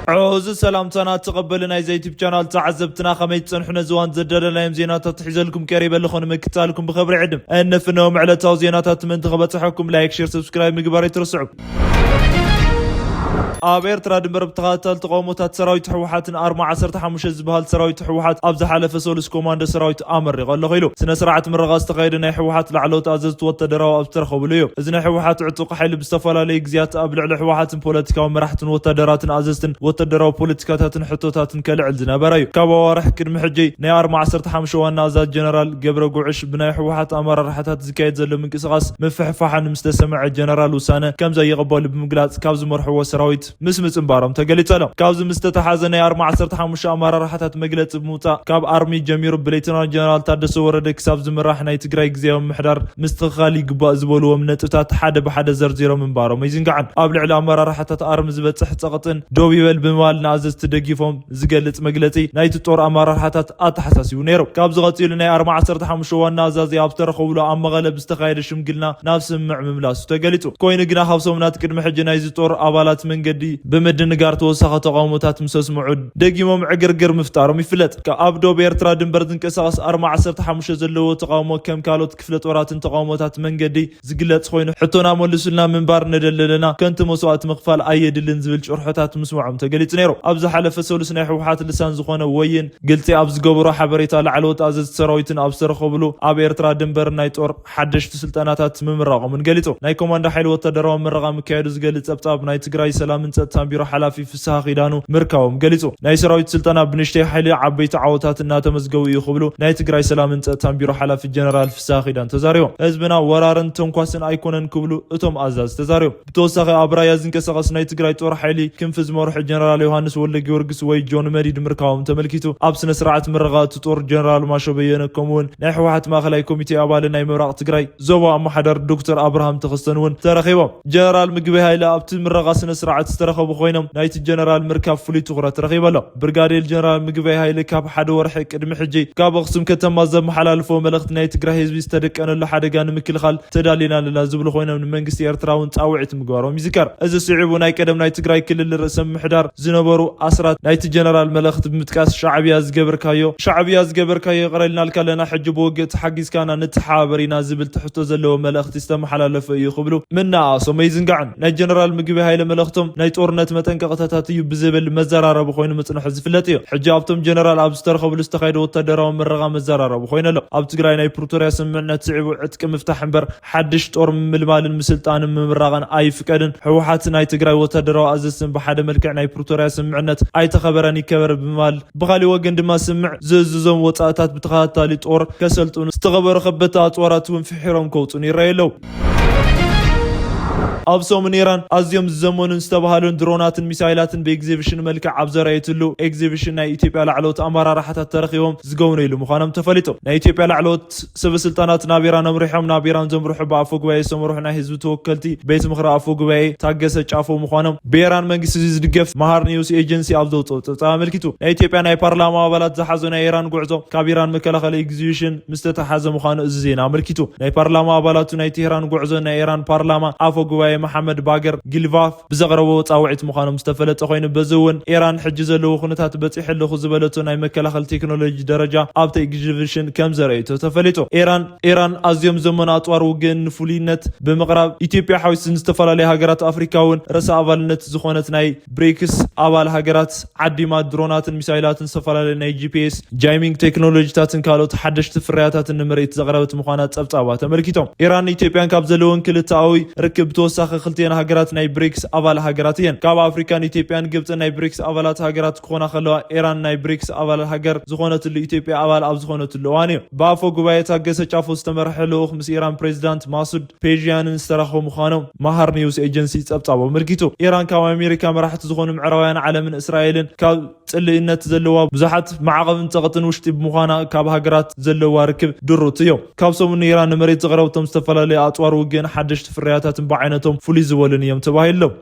عوز السلام تنا تقبلنا زي يوتيوب قناه تعذبتنا خميت صنحنا زوان زدلنا يم زينات تحزلكم قريبا لكم مكتالكم بخبر عدم ان فنهم على تاو زينات من تخبطحكم لايك شير سبسكرايب مقبار يترسعوا أبير ترى دمر بتقاتل تقومات سراويت حوحات أربع عشرة حمش زبال سراويت حوحات أبزح على فصول كوماند سراويت أمر قال له غيلو سنة سرعة من رغاز تغيرنا حوحات لعلوت أزز وتدروا أبترخوا بليو إذن حوحات عتوق حل بستفلا ليك زيات أبلع لحوحات بوليتيكا ومرحت وتدرات أززتن وتدروا بوليتيكات حطوتات كالعل زنا برايو كابا راح كل محجي نيا أربع عشرة حمش والنازات جنرال قبر قوعش بناي حوحات أمر راحتات زكاية زلو من قصاص مفحفحا مستسمع الجنرال وسانة كم زي قبول بمقلات كابز مرحوا سراويت مسمت مبارم تقلت له كابز مستتحازن يا 14 اماره راحتات مجلص بموتا كاب ارمي جمير بليتنا جنرال تادس ورد كساب زمراح ناي تግራይ ግዜያዊ محدار مستخالي قبا زبلوا منطታት حدا بحدا زرزيرو منبارم يزنقعن ابل على اماره راحتات ارم زبصح صقطن دوب يبل بمال نازز تدقيفهم زقلص مجلصي ناي تطور اماره راحتات اتحساسيو نيرو كابز قتيل ناي 14 وانا زازي ابترخوا له ام غلب استخايد شمقلنا نفس مع مملاس تقليتو كوين غنا حوسومنات قدم حج ناي زطور ابالات منقدي بمدن نقار توسخه تقاومات مسوس معود دقيمهم عقرقر مفتارم يفلت كابدو بيرترا دنبر دنقساس 14 زلو تقاومو كم كالوت كفلت وراتن تقاومات منقدي زقلت خوينو حتونا مولسلنا منبار ندللنا كنت مسوات مقفال ايدلن زبل شرحتات مسموعهم تقليت نيرو ابز حلف سولسنا حوحات لسان زخونه وين قلتي ابز قبرو حبريتا لعلوت ازز سراويتن ابصرخو بلو ابيرترا دنبر ناي طور حدش سلطانات ممرقو من قليتو ناي كوماند حيل وتدرو مرقا مكايدو زقلت ابطاب ناي تግራይ سلام تامبيرو حلافي فسها خيدانو مركاوم قليتو ناي سراويت سلطانا بنشتي حيل عبيت عوتات እና ተመዝገቡ ይخبሉ ናይ ትግራይ ሰላምን ጸጥታን ቢሮ ሓላፊ ጀነራል ፍሳህ ኺዳን ተዛሪዮም ህዝብና ወራርን ተንኳስን ኣይኮነን ክብሉ እቶም አዛዝ ተዛሪዮም ብተወሳኺ አብራያ ዝንቀሳቀስ ናይ ትግራይ ጦር ሓይሊ ክንፍ ዝመርሑ ጀነራል ዮሐንስ ወልደ ጊዮርጊስ ወይ ጆን መዲድ ምርካዎም ተመልኪቱ ኣብ ስነ ስርዓት ምርቃት ጦር ጀነራል ማሾ በየነ ከምኡውን ናይ ሕወሓት ማእከላይ ኮሚቴ አባል ናይ ምብራቅ ትግራይ ዞባ አማሓደር ዶክተር አብርሃም ተኸስተንውን ተረኺቦም ጀነራል ምግበይ ሃይለ ኣብቲ ምረቃ ስነ ስርዓት ዝተረኸቡ ኮይኖም ናይቲ ጀነራል ምርካብ ፍሉይ ትኹረት ረኺበሎ ብርጋዴር ጀነራል ምግበይ ሃይለ ካብ ሓደ ወርሒ ቅድሚ ሕጂ ካብ ኣክሱም ከተማ ዘመሓላልፎ መልእኽቲ ናይ ትግራይ ህዝቢ ዝተደቀነሉ ሓደጋ ንምክልኻል ተዳሊና ለና ዝብሉ ኮይኖም ንመንግስቲ ኤርትራውን ጻውዒት ምግባሮም ይዝከር እዚ ስዒቡ ናይ ቀደም ናይ ትግራይ ክልል ርእሰ ምሕዳር ዝነበሩ ኣስራት ናይቲ ጀነራል መልእኽቲ ብምጥቃስ ሻዕብያ ዝገበርካዮ ቀረልናልካ ለና ሕጂ ብወግእ ተሓጊዝካና ንተሓባበሪና ዝብል ትሕቶ ዘለዎ መልእኽቲ ዝተመሓላለፈ እዩ ክብሉ ምናኣሶም ይዝንጋዕን ናይ ጀነራል ምግበይ ሃይለ መልእኽቶም ናይ ጦርነት መጠንቀቕታታት እዩ ብዝብል መዘራረቡ ኮይኑ መጽንሑ ዝፍለጥ እዩ ሕጂ ኣብቶም ጀነራል ኣብ ዝተረኸብሉ ዝተኻይደ ወታደራዊ ምረቓ መዘራረቡ ኮይነሎ ኣብ ትግራይ ናይ ፕሪቶሪያ ስምምዕነት ስዒቡ ዕጥቂ ምፍታሕ እምበር ሓድሽ ጦር ምልማልን ምስልጣንን ምምራቕን ኣይፍቀድን ሕወሓት ናይ ትግራይ ወታደራዊ ኣዘዝትን ብሓደ መልክዕ ናይ ፕሪቶሪያ ስምምዕነት ኣይተኸበረን ይከበር ብምባል ብኻሊእ ወገን ድማ ስምዕ ዝእዝዞም ወፃእታት ብተኸታታሊ ጦር ከሰልጡን ዝተኸበሩ ከበታ ጦራት እውን ፍሒሮም ከውፁን ይረአየለው أبصم نيران أزيم زمانن استبهالن دروناتن ميسايلاتن بإكزيبيشن ملك عبزرايتلو إكزيبيشن نا إثيوبيا لعلوت أمارة راحت تاريخهم زقون يلو مخانم تفلتو نا إثيوبيا لعلوت سب سلطانات نابيران مريحهم نابيران زمروح بعفو قوي سمروحنا حزب توكلتي بيت مخرا عفو قوي تاجس عفو مخانم بيران منجس زدقف مهار نيوز إيجنسي أبدوتو تاملكتو نا إثيوبيا نا برلمان وبلاد زحزونا إيران قعدو كابيران مكلا إكزيبيشن مستتحز مخان زين عملكتو نا برلمان وبلاد نا تهران قعدو نا إيران برلمان عفو قوي محمد باقر جلفاف بزغرو ጻውዒት مخانم استفلت خوين بزون إيران حج زلو خنتات بصيح له زبلتو ناي مكلخل تكنولوجي درجة ابت اكزيبيشن كم زريتو تفلتو إيران ازيم زمن اطوار وجن فولينت بمقرب ኢትዮጵያ حويسن استفلالي هاجرات افريكاون رس ابالنت زخونت ناي بريكس ابال هاجرات عديما دروناتن ميسايلاتن استفلالي ناي جي بي اس جايمينج تكنولوجي تاتن كالوت حدشت فرياتاتن مريت زغربت مخانات صبصابا تملكيتهم إيران ኢትዮጵያን ካብ ዘለውን ክልታዊ ርክብ ተወሳኺ ክልቲአን ሃገራት ናይ ብሪክስ አባል ሃገራት እየን ካብ አፍሪካን ኢትዮጵያን ግብጽ ናይ ብሪክስ አባላት ሃገራት ኮና ከለዋ ኢራን ናይ ብሪክስ አባል ሃገር ዝኾነትሉ ኢትዮጵያ አባል ኣብ ዝኾነትሉ ዋን እዩ ባፎ ጉባኤ ታገሰ ጫፎ ዝተመርሐ ልኡኽ ምስ ኢራን ፕሬዚዳንት ማሱድ ፔዥያንን ዝተረኸቡ ምዃኖም ማሃር ኒውስ ኤጀንሲ ጸብጻቦ ምልኪቱ ኢራን ካብ አሜሪካ መራሕቲ ዝኾኑ ምዕራባውያን ዓለምን እስራኤልን ካብ ጽልእነት ዘለዋ ብዙሓት ማዕቐብን ጸቕጥን ውሽጢ ብምዃና ካብ ሃገራት ዘለዋ ርክብ ድሩት እዮም ካብ ሰሙን ኢራን ንመሬት ዝቐረብቶም ዝተፈላለዩ ኣጽዋር ውግን ሓደሽቲ ፍርያታትን ብዓይነቶም ፍሉይ ዝበሉን እዮም ተባሂሎም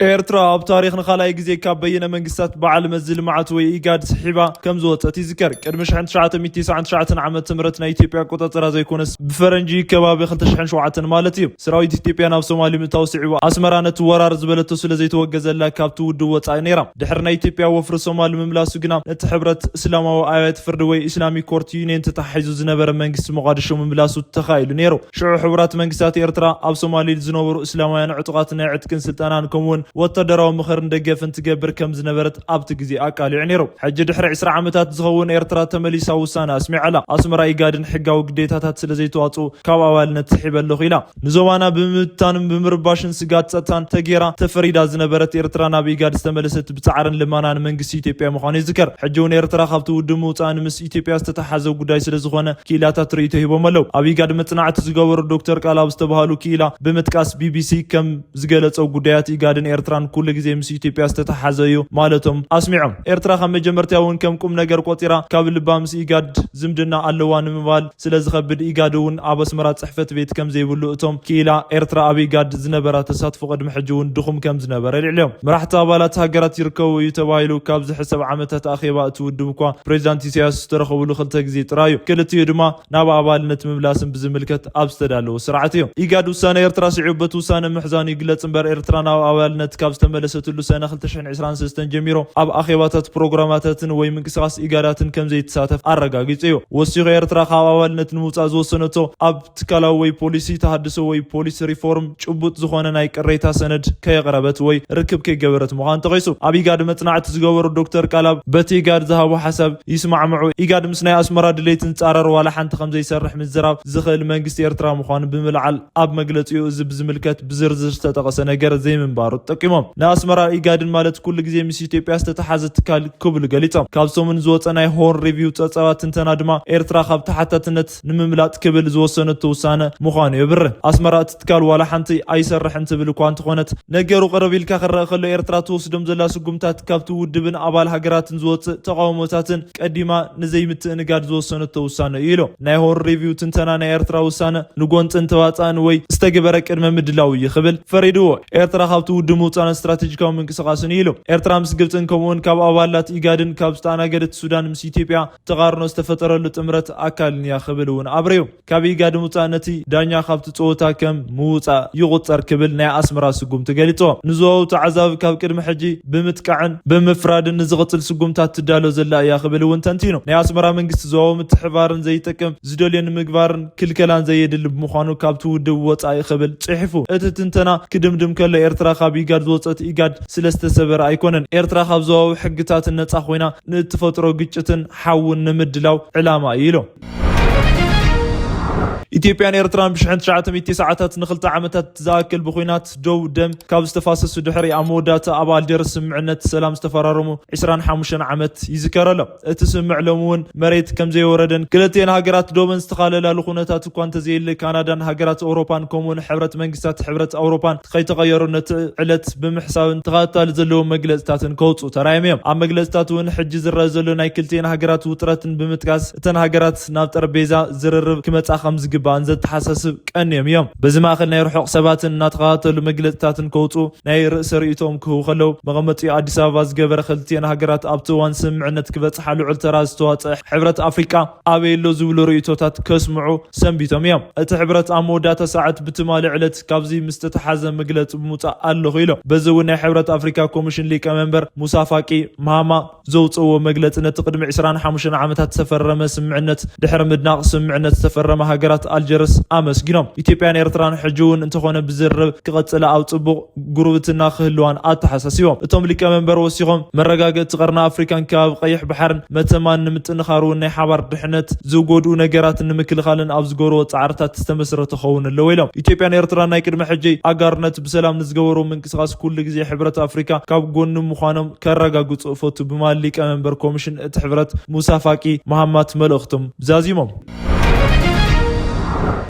ኤርትራ ኣብ ታሪክ ንኻልኣይ ግዜ ካብ በይነ መንግስታት በዓል መዚ ልምዓት ወይ ኢጋድ ስሒባ ከም ዝወፀት ይዝከር። ቅድሚ 1999 ዓመተ ምህረት ናይ ኢትዮጵያ ቆጻጽራ ዘይኮነስ ብፈረንጂ ከባቢ 2007 ማለት እዩ ሰራዊት ኢትዮጵያ ናብ ሶማሊ ምእታው ስዒቡ ኣስመራ ነቲ ወራር ዝበለቶ ስለ ዘይተወገዘላ ካብቲ ውድብ ወጻኢ ነይራ። ድሕሪ ናይ ኢትዮጵያ ወፍሪ ሶማሊ ምምላሱ ግና ነቲ ሕብረት እስላማዊ ኣብያተ ፍርዲ ወይ ኢስላሚክ ኮርት ዩኒየን ተታሒዙ ዝነበረ መንግስቲ ሞቃዲሾ ምምላሱ ተኻኢሉ ነይሩ። ሽዑ ሕብራት መንግስታት ኤርትራ ኣብ ሶማሊ ዝነበሩ እስላማውያን ዕጡቃት ናይ ዕጥቅን ስልጠናን ከምኡውን ወተደራዊ ምኽርን ደገፍን ትገብር ከም ዝነበረት ኣብቲ ግዜ ኣቃሊዑ ነይሩ። ሕጂ ድሕሪ 20 ዓመታት ዝኸውን ኤርትራ ተመሊሳ ውሳነ ኣስሚዓላ ኣስመራ ኢጋድን ሕጋዊ ግዴታታት ስለ ዘይተዋፅኡ ካብ ኣባልነት ትሕበለኹ ኢላ ንዞባና ብምብታንን ብምርባሽን ስጋት ጸጥታን ተጌራ ተፈሪዳ ዝነበረት ኤርትራ ናብ ኢጋድ ዝተመለሰት ብጻዕርን ልማናን መንግስቲ ኢትዮጵያ ምዃኑ ይዝከር። ሕጂ እውን ኤርትራ ካብቲ ውድብ ምውፃእን ምስ ኢትዮጵያ ዝተተሓዘ ጉዳይ ስለ ዝኾነ ክኢላታት ርእይቶ ሂቦም ኣለው። ኣብ ኢጋድ መጽናዕቲ ዝገበሩ ዶክተር ቃላብ ዝተባሃሉ ክኢላ ብምጥቃስ ቢቢሲ ከም ዝገለጸው ጉዳያት ኢጋድን ኤርትራን ኩሉ ግዜ ምስ ኢትዮጵያ ዝተተሓዘ እዩ ማለቶም ኣስሚዖም። ኤርትራ ካብ መጀመርታ እውን ከም ቁም ነገር ቆጢራ ካብ ልባ ምስ ኢጋድ ዝምድና ኣለዋ ንምባል ስለ ዝኸብድ ኢጋድ እውን ኣብ ኣስመራ ጽሕፈት ቤት ከም ዘይብሉ እቶም ክኢላ ኤርትራ ኣብ ኢጋድ ዝነበራ ተሳትፎ ቅድሚ ሕጂ እውን ድኹም ከም ዝነበረ ልዕልዮም መራሕቲ ኣባላት ሃገራት ይርከቡ እዩ ተባሂሉ ካብ ዝሕሰብ ዓመታት ኣኼባ እቲ ውድብ እኳ ፕሬዚዳንት ኢሳያስ ዝተረኸብሉ 2 ግዜ ጥራዩ ክልቲኡ ድማ ናብ ኣባልነት ምምላስን ብዝምልከት ኣብ ዝተዳለወ ስርዓት እዮም። ኢጋድ ውሳነ ኤርትራ ስዒበት ውሳነ ምሕዛኑ ይግለጽ እምበር ኤርትራ ናብ ኣባልነት ካብ ዝተመለሰትሉ ሰነ 2023 ጀሚሮ ኣብ ኣኼባታት ፕሮግራማታትን ወይ ምንቅስቃስ ኢጋዳትን ከም ዘይተሳተፍ ኣረጋጊጹ እዩ። ወሲኹ ኤርትራ ካብ ኣባልነት ንምውፃእ ዝወሰነቶ ኣብ ትካላዊ ወይ ፖሊሲ ተሃድሶ ወይ ፖሊሲ ሪፎርም ጭቡጥ ዝኾነ ናይ ቅሬታ ሰነድ ከየቕረበት ወይ ርክብ ከይገበረት ምዃኑ ተቂሱ። ኣብ ኢጋድ መጽናዕቲ ዝገበሩ ዶክተር ቃላብ በቲ ኢጋድ ዝሃቦ ሓሳብ ይስማዕምዑ ኢጋድ ምስ ናይ ኣስመራ ድሌትን ጻረር ዋላ ሓንቲ ከም ዘይሰርሕ ምዝራብ ዝኽእል መንግስቲ ኤርትራ ምዃኑ ብምልዓል ኣብ መግለጺኡ እዚ ብዝምልከት ብዝርዝር ዝተጠቐሰ ነገር ዘይምንባሩ ጠቂሞም ንኣስመራ ኢጋድን ማለት ኩሉ ግዜ ምስ ኢትዮጵያ ዝተተሓዘ ትካል ክብሉ ገሊፆም። ካብ ሰሙን ዝወፀ ናይ ሆርን ሪቪው ፀብፃባት ትንተና ድማ ኤርትራ ካብ ተሓታትነት ንምምላጥ ክብል ዝወሰነቶ ውሳነ ምዃኑ የብርህ። ኣስመራ እቲ ትካል ዋላ ሓንቲ ኣይሰርሕን ትብል እኳ እንተኾነት ነገሩ ቀረብ ኢልካ ክረአ ከሎ ኤርትራ ትወስዶም ዘላ ስጉምታት ካብቲ ውድብን ኣባል ሃገራትን ዝወፅእ ተቃውሞታትን ቀዲማ ንዘይምትእንጋድ ዝወሰነቶ ውሳነ እዩ ኢሎ ናይ ሆርን ሪቪው ትንተና ናይ ኤርትራ ውሳነ ንጎንፅን ተዋፅእን ወይ ዝተገበረ ቅድመ ምድላው እዩ ክብል ፈሪድዎ። ኤርትራ ካብቲ ውድብ ምውፃእን ስትራቴጂካዊ ምንቅስቃስን ኢሉ ኤርትራ ምስ ግብፅን ከምኡውን ካብ ኣባላት ኢጋድን ካብ ዝተኣናገደት ሱዳን ምስ ኢትዮጵያ ተቃርኖ ዝተፈጠረሉ ጥምረት ኣካልን እያ ክብል እውን ኣብርዩ። ካብ ኢጋድ ምውፃእ ነቲ ዳኛ ካብቲ ፀወታ ከም ምውፃእ ይቁፀር ክብል ናይ ኣስመራ ስጉምቲ ገሊፆ። ንዝወው ተዓዛቢ ካብ ቅድሚ ሕጂ ብምጥቃዕን ብምፍራድን ንዝቕፅል ስጉምታት ትዳሎ ዘላ እያ ክብል እውን ተንቲኑ ናይ ኣስመራ መንግስቲ ዝወው ምትሕባርን ዘይጠቅም ዝደልዮ ንምግባርን ክልከላን ዘየድሊ ብምዃኑ ካብቲ ውድብ ወፃኢ ክብል ጽሒፉ። እቲ ትንተና ክድምድም ከሎ ኤርትራ ካብ ኢጋድ ዝወፀት ኢጋድ ስለዝተሰበረ ኣይኮነን ኤርትራ ካብ ዞባዊ ሕግታትን ነፃ ኮይና ንእትፈጥሮ ግጭትን ሓውን ንምድላው ዕላማ ኢሎ። ኢትዮጵያን ኤርትራን ብ1990ታት ንክልተ ዓመታት ዝኣክል ብኩናት ደው ደም ካብ ዝተፋሰሱ ድሕሪ ኣብ መወዳእታ ኣብ ኣልጀርስ ስምምዕነት ሰላም ዝተፈራረሙ 25 ዓመት ይዝከረሎ። እቲ ስምምዕ ሎሚ እውን መሬት ከም ዘይወረደን ክልቲአን ሃገራት ዶብን ዝተኻለላሉ ኩነታት እኳ እንተዘየለ ካናዳን ሃገራት ኣውሮፓን ከምኡውን ሕብረት መንግስታት ሕብረት ኣውሮፓን ከይተቀየሩ ነቲ ዕለት ብምሕሳብን ተኸታሊ ዘለዎም መግለጽታትን ከውፁ ተራእዮም እዮም። ኣብ መግለጽታት እውን ሕጂ ዝረአ ዘሎ ናይ ክልቲአን ሃገራት ውጥረትን ብምጥቃስ እተን ሃገራት ናብ ጠረጴዛ ዝርርብ ክመጻ ከም ዝግባእ ዘተሓሳስብ ቀንዮም እዮም። በዚ ማእኸል ናይ ርሑቕ ሰባትን እናተኸታተሉ መግለጽታትን ከውፁ ናይ ርእሰ ርእይቶም ክህቡ ከለው መቐመጢኡ ኣዲስ ኣበባ ዝገበረ ክልቲአን ሃገራት ኣብቲ እዋን ስምምዕነት ክበጽሓ ልዑል ተራ ዝተዋፅአ ሕብረት ኣፍሪቃ ኣበየሎ ዝብሉ ርእይቶታት ከስምዑ ሰንቢቶም እዮም። እቲ ሕብረት ኣብ መወዳእታ ሰዓት ብትማሊ ዕለት ካብዚ ምስ ተተሓዘ መግለፂ ብምውፃእ ኣለኹ ኢሎ። በዚ እውን ናይ ሕብረት ኣፍሪካ ኮሚሽን ሊቀመንበር ሙሳ ፋቂ ማሃማ ዘውፅዎ መግለፂ ነቲ ቅድሚ 25 ዓመታት ዝተፈረመ ስምምዕነት ድሕሪ ምድናቕ ስምምዕነት ዝተፈረመ ሃገራት ኣልጀርስ ኣመስጊኖም ኢትዮጵያን ኤርትራን ሕጂውን እንተኾነ ብዝርብ ክቐጽላ ኣብ ጽቡቕ ጉርብትና ክህልዋን ኣተሓሳሲቦም። እቶም ሊቀመንበር ወሲኾም መረጋገጽቲ ቀርና ኣፍሪካን ከባቢ ቀይሕ ባሕርን መተማን ንምጥንኻር እውን ናይ ሓባር ድሕነት ዝጎድኡ ነገራት ንምክልኻልን ኣብ ዝገበርዎ ጻዕርታት ዝተመስረተ ክኸውን ኣለዎ ኢሎም። ኢትዮጵያን ኤርትራን ናይ ቅድሚ ሕጂ ኣጋርነት ብሰላም ንዝገበሩ ምንቅስቓስ ኩሉ ግዜ ሕብረት ኣፍሪካ ካብ ጎኑ ምዃኖም ከረጋግጹ እፈቱ ብማል ሊቀመንበር ኮሚሽን እቲ ሕብረት ሙሳ ፋቂ መሃማት መልእኽቶም ዛዚሞም።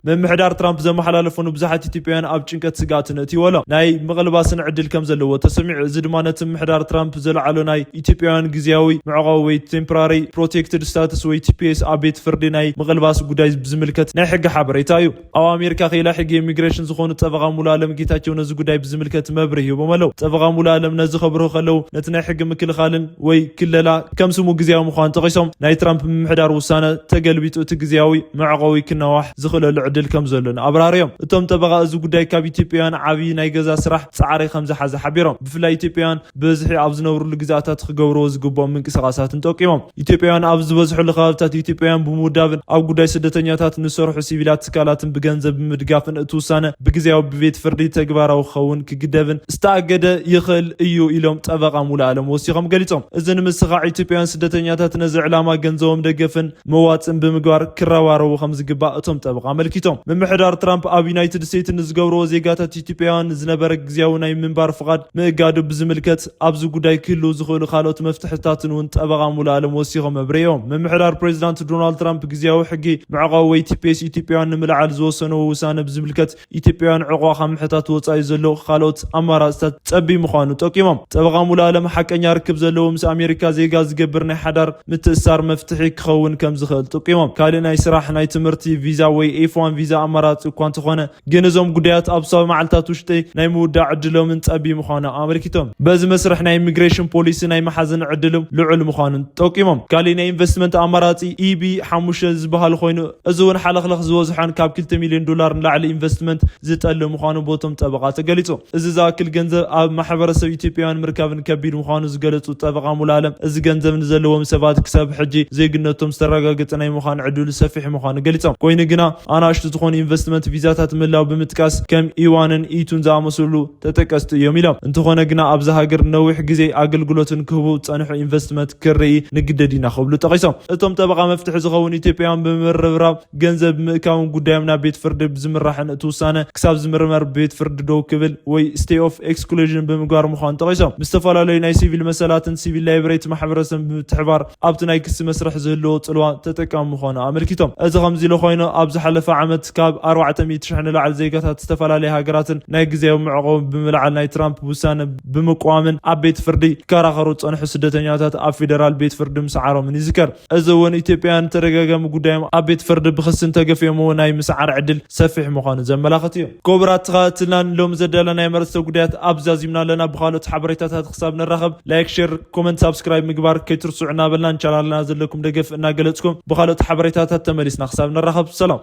ممحدار ترامب زمحلالفون بزحات ኢትዮጵያውያን ኣብ ጭንቀት ስጋትን እትይወሎ ናይ ምቕልባስን ዕድል ከም ዘለዎ ተሰሚዑ እዚ ድማ ነቲ ምሕዳር ትራምፕ ዘለዓሎ ናይ ኢትዮጵያውያን ግዝያዊ ምዕቃዊ ወይ ቴምፖራሪ ፕሮቴክትድ ስታተስ ወይ TPS ኣብ ቤት ፍርዲ ናይ ምቕልባስ ጉዳይ ብዝምልከት ናይ ሕጊ ሓበሬታ እዩ ኣብ ኣሜሪካ ኸይላ ሕጊ ኢሚግሬሽን ዝኾኑ ጠበቓ ሙሉ ዓለም ጌታቸው ነዚ ጉዳይ ብዝምልከት መብርሂ ሂቦም ኣለዉ ጠበቓ ሙሉ ዓለም ነዚ ኸብርሁ ከለዉ ነቲ ናይ ሕጊ ምክልኻልን ወይ ክለላ ከም ስሙ ግዝያዊ ምዃኑ ጠቒሶም ናይ ትራምፕ ምሕዳር ውሳነ ተገልቢጡ እቲ ግዝያዊ ምዕቃዊ ክነዋሕ ዝኽእለሉ ዕድል ከም ዘሎን ኣብራርዮም እቶም ጠበቓ እዚ ጉዳይ ካብ ኢትዮጵያውያን ዓብዪ ናይ ገዛ ስራሕ ፃዕሪ ከም ዝሓዘ ሓቢሮም ብፍላይ ኢትዮጵያውያን ብዝሒ ኣብ ዝነብሩሉ ግዛታት ክገብርዎ ዝግብኦም ምንቅስቓሳትን ጠቂሞም ኢትዮጵያውያን ኣብ ዝበዝሑሉ ከባብታት ኢትዮጵያውያን ብምውዳብን ኣብ ጉዳይ ስደተኛታት ንሰርሑ ሲቪላት ትካላትን ብገንዘብ ብምድጋፍን እቲ ውሳነ ብግዝያዊ ብቤት ፍርዲ ተግባራዊ ክኸውን ክግደብን ዝተኣገደ ይኽእል እዩ ኢሎም ጠበቓ ሙሉ ዓለም ወሲኾም ገሊፆም እዚ ንምስኻዕ ኢትዮጵያውያን ስደተኛታት ነዚ ዕላማ ገንዘቦም ደገፍን መዋፅን ብምግባር ክረባረቡ ከም ዝግባእ እቶም ጠበቓ ኣመልኪቶም ምምሕዳር ትራምፕ ኣብ ዩናይትድ ስቴትስ ንዝገብርዎ ዜጋታት ኢትዮጵያውያን ዝነበረ ግዝያዊ ናይ ምንባር ፍቓድ ምእጋዱ ብዝምልከት ኣብዚ ጉዳይ ክህልው ዝኽእሉ ካልኦት መፍትሕታትን እውን ጠበቓ ሙሉ ዓለም ወሲኾም ኣብርዮም ምምሕዳር ፕሬዚዳንት ዶናልድ ትራምፕ ግዝያዊ ሕጊ ምዕቃዊ ወይ TPS ኢትዮጵያውያን ንምልዓል ዝወሰነዎ ውሳነ ብዝምልከት ኢትዮጵያውያን ዕቑባ ካብ ምሕታት ወፃኢ ዘሎ ካልኦት ኣማራፅታት ፀቢ ምዃኑ ጠቂሞም ጠበቓ ሙሉ ዓለም ሓቀኛ ርክብ ዘለዎ ምስ ኣሜሪካ ዜጋ ዝገብር ናይ ሓዳር ምትእስሳር መፍትሒ ክኸውን ከም ዝኽእል ጠቂሞም ካልእ ናይ ስራሕ ናይ ትምህርቲ ቪዛ ወይ F1 ቪዛ ኣማራፂ እኳ እንተኾነ ግን እዞም ጉዳያት ኣብ ሰብ መዓልታት ውሽጢ ናይ ምውዳዕ ዕድሎምን ፀቢ ምዃኑ ኣመልኪቶም በዚ መስርሕ ናይ ኢሚግሬሽን ፖሊሲ ናይ መሓዘን ዕድሎም ልዑል ምዃኑን ጠቂሞም ካልእ ናይ ኢንቨስትመንት ኣማራፂ EB5 ዝበሃል ኮይኑ እዚ እውን ሓለኽለኽ ዝበዝሖን ካብ $2 ሚልዮን ንላዕሊ ኢንቨስትመንት ዝጠል ምዃኑ ቦቶም ጠበቓ ተገሊጹ እዚ ዝኣክል ገንዘብ ኣብ ማሕበረሰብ ኢትዮጵያውያን ምርካብን ከቢድ ምዃኑ ዝገለጹ ጠበቓ ሙሉ ዓለም እዚ ገንዘብ ንዘለዎም ሰባት ክሳብ ሕጂ ዘይግነቶም ዝተረጋገፀ ናይ ምዃን ዕድሉ ሰፊሕ ምዃኑ ገሊፆም ኮይኑ ግና ኣናእሽቱ ዝኾኑ ኢንቨስትመንት ቪዛታት ምላው ብምጥቃስ ከም E1ን E2ን ዝኣመሰሉ ተጠቀስቲ እዮም ኢሎም እንተኾነ ግና ኣብዚ ሃገር ነዊሕ ግዜ ኣገልግሎትን ክህቡ ፀንሑ ኢንቨስትመንት ክርኢ ንግደድ ኢና ክብሉ ጠቒሶም እቶም ጠበቓ መፍትሒ ዝኸውን ኢትዮጵያውያን ብምርብራብ ገንዘብ ምእካውን ጉዳዮም ናብ ቤት ፍርዲ ብዝምራሕን እቲ ውሳነ ክሳብ ዝምርመር ቤት ፍርዲ ደው ክብል ወይ ስቴይ ኦፍ ኤክስክሉዥን ብምግባር ምዃኑ ጠቒሶም ብዝተፈላለዩ ናይ ሲቪል መሰላትን ሲቪል ላይብሬት ማሕበረሰብ ብምትሕባር ኣብቲ ናይ ክሲ መስርሕ ዝህልዎ ፅልዋ ተጠቃሚ ምዃኑ ኣመልኪቶም እዚ ከምዚ ኢሉ ኮይኑ ኣብ ዝሓለፈ ዓመት ካብ 400,000 ንላዕሊ ዜጋታት ዝተፈላለዩ ሃገራትን ናይ ግዝያዊ ምዕቆብ ብምልዓል ናይ ትራምፕ ውሳነ ብምቋምን ኣብ ቤት ፍርዲ ከራኸሩ ፀንሑ ስደተኛታት ኣብ ፌደራል ቤት ፍርዲ ምስዓሮምን ይዝከር እዚ እውን ኢትዮጵያውያን ተደጋጋሚ ጉዳዮም ኣብ ቤት ፍርዲ ብክስን ተገፊኦም ናይ ምስዓር ዕድል ሰፊሕ ምዃኑ ዘመላኽት እዩ ኮብራት ተኸታትልናን ሎም ዘዳለና ናይ መረስተ ጉዳያት ኣብዛዚምና ኣለና ብኻልኦት ሓበሬታታት ክሳብ ንራኸብ ላይክ ሼር ኮመንት ሳብስክራይብ ምግባር ከይትርስዑ እናበልና ቻናልና ዘለኩም ደገፍ እናገለጽኩም ብኻልኦት ሓበሬታታት ተመሊስና ክሳብ ንራኸብ ሰላም